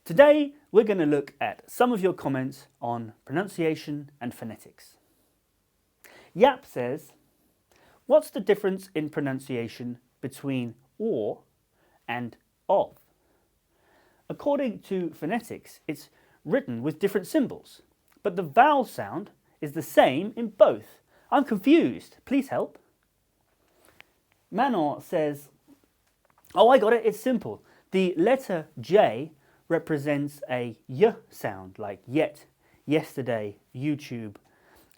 Today we're going to look at some of your comments on pronunciation and phonetics. Yap says, what's the difference in pronunciation between or and of? According to phonetics, it's written with different symbols, but the vowel sound is the same in both. I'm confused, please help. Manon says, oh, I got it, it's simple. The letter J represents a y sound, like yet, yesterday, YouTube,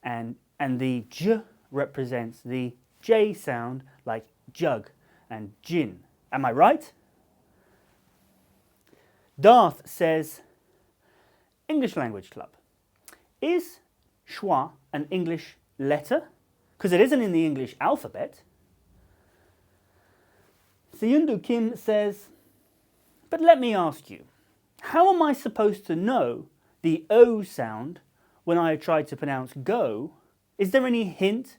and the j represents the j sound, like jug and gin. Am I right? Darth says, English Language Club. Is schwa an English letter? Because it isn't in the English alphabet. Seyundu Kim says, but let me ask you, how am I supposed to know the O sound when I try to pronounce go? Is there any hint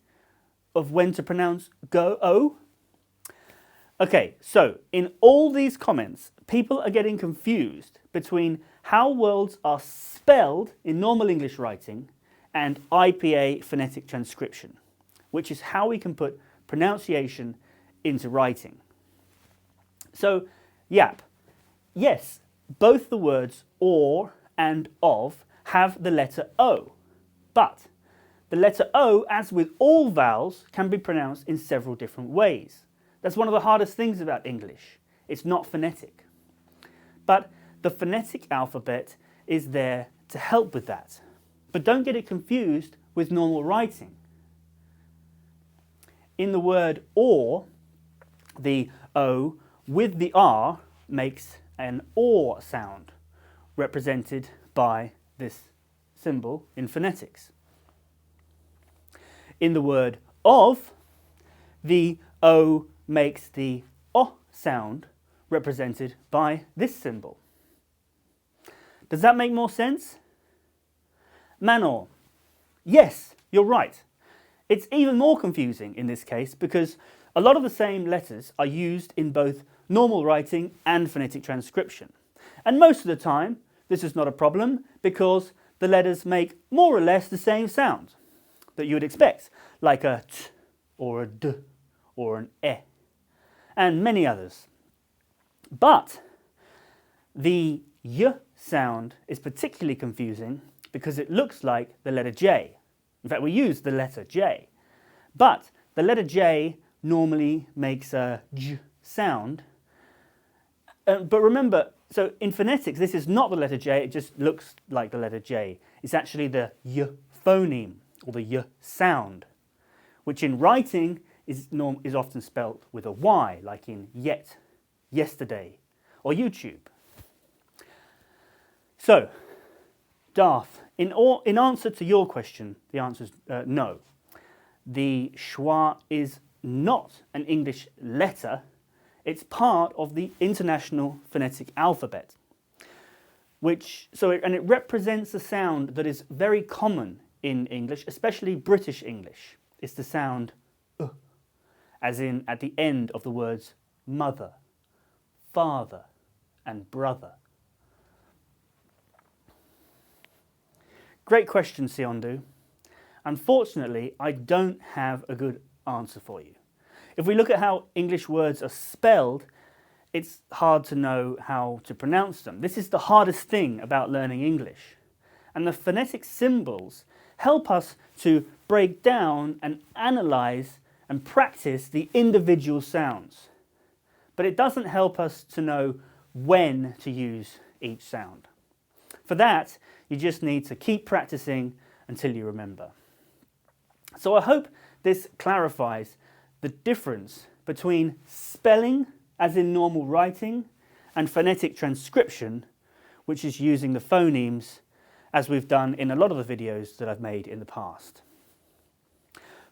of when to pronounce go, O? Okay, so in all these comments, people are getting confused between how words are spelled in normal English writing and IPA phonetic transcription, which is how we can put pronunciation into writing. So, Yap, yes, both the words or and of have the letter O, but the letter O, as with all vowels, can be pronounced in several different ways. That's one of the hardest things about English. It's not phonetic. But the phonetic alphabet is there to help with that. But don't get it confused with normal writing. In the word or, the O with the R makes an OR sound, represented by this symbol in phonetics. In the word of, the O makes the O sound, represented by this symbol. Does that make more sense? Manon, yes, you're right. It's even more confusing in this case because a lot of the same letters are used in both normal writing and phonetic transcription. And most of the time, this is not a problem because the letters make more or less the same sound that you would expect, like a t or a d or an e, and many others. But the y sound is particularly confusing because it looks like the letter J. In fact, we use the letter J. But the letter J normally makes a j sound. But remember, so in phonetics, this is not the letter J, it just looks like the letter J. It's actually the y phoneme, or the y sound, which in writing is often spelt with a Y, like in yet, yesterday, or YouTube. So, Darth, in answer to your question, the answer is no. The schwa is not an English letter. It's part of the International Phonetic Alphabet, and it represents a sound that is very common in English, especially British English. It's the sound as in at the end of the words mother, father, and brother. Great question, Siondu. Unfortunately, I don't have a good answer for you. If we look at how English words are spelled, it's hard to know how to pronounce them. This is the hardest thing about learning English. And the phonetic symbols help us to break down and analyze and practice the individual sounds. But it doesn't help us to know when to use each sound. For that, you just need to keep practicing until you remember. So I hope this clarifies the difference between spelling, as in normal writing, and phonetic transcription, which is using the phonemes, as we've done in a lot of the videos that I've made in the past.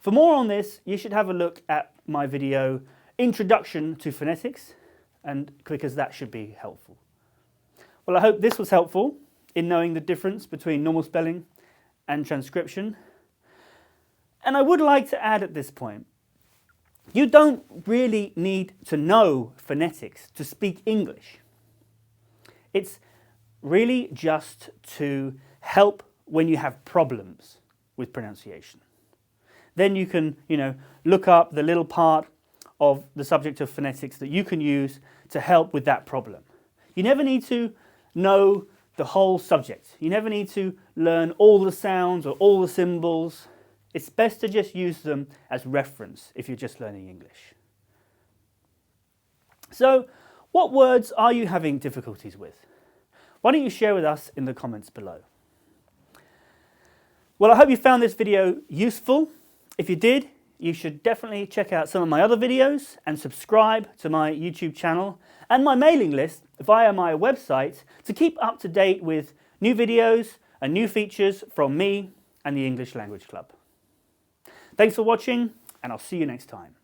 For more on this, you should have a look at my video, Introduction to Phonetics, and because that should be helpful. Well, I hope this was helpful in knowing the difference between normal spelling and transcription. And I would like to add at this point, you don't really need to know phonetics to speak English. It's really just to help when you have problems with pronunciation. Then you can, look up the little part of the subject of phonetics that you can use to help with that problem. You never need to know the whole subject. You never need to learn all the sounds or all the symbols. It's best to just use them as reference if you're just learning English. So, what words are you having difficulties with? Why don't you share with us in the comments below? Well, I hope you found this video useful. If you did, you should definitely check out some of my other videos and subscribe to my YouTube channel and my mailing list via my website to keep up to date with new videos and new features from me and the English Language Club. Thanks for watching, and I'll see you next time.